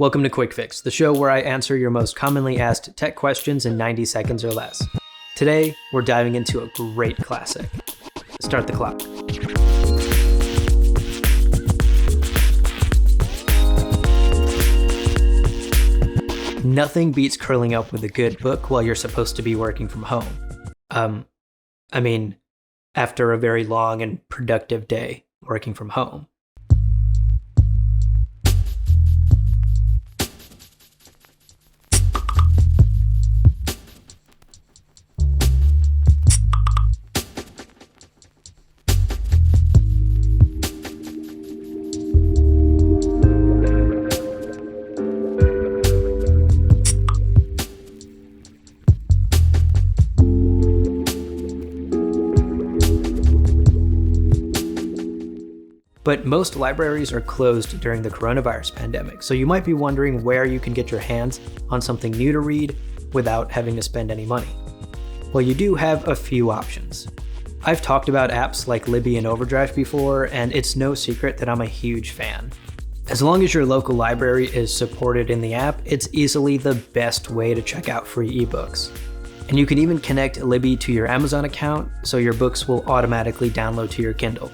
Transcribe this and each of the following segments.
Welcome to Quick Fix, the show where I answer your most commonly asked tech questions in 90 seconds or less. Today, we're diving into a great classic. Start the clock. Nothing beats curling up with a good book while you're supposed to be working from home. After a very long and productive day working from home. But most libraries are closed during the coronavirus pandemic, so you might be wondering where you can get your hands on something new to read without having to spend any money. Well, you do have a few options. I've talked about apps like Libby and Overdrive before, and it's no secret that I'm a huge fan. As long as your local library is supported in the app, it's easily the best way to check out free ebooks. And you can even connect Libby to your Amazon account, so your books will automatically download to your Kindle.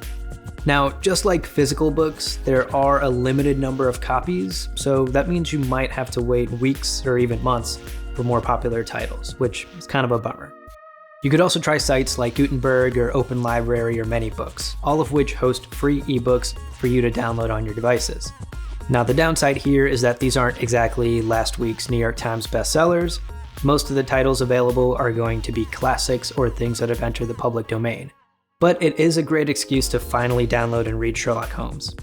Now, just like physical books, there are a limited number of copies, so that means you might have to wait weeks or even months for more popular titles, which is kind of a bummer. You could also try sites like Gutenberg or Open Library or ManyBooks, all of which host free ebooks for you to download on your devices. Now, the downside here is that these aren't exactly last week's New York Times bestsellers. Most of the titles available are going to be classics or things that have entered the public domain. But it is a great excuse to finally download and read Sherlock Holmes.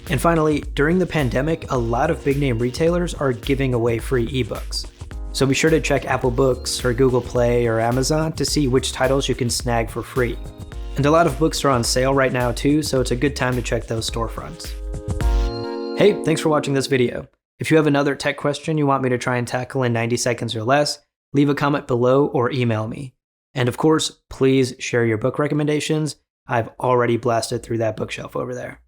And finally, during the pandemic, a lot of big-name retailers are giving away free ebooks. So be sure to check Apple Books or Google Play or Amazon to see which titles you can snag for free. And a lot of books are on sale right now too, so it's a good time to check those storefronts. Hey, thanks for watching this video. If you have another tech question you want me to try and tackle in 90 seconds or less, leave a comment below or email me. And of course, please share your book recommendations. I've already blasted through that bookshelf over there.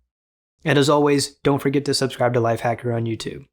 And as always, don't forget to subscribe to Lifehacker on YouTube.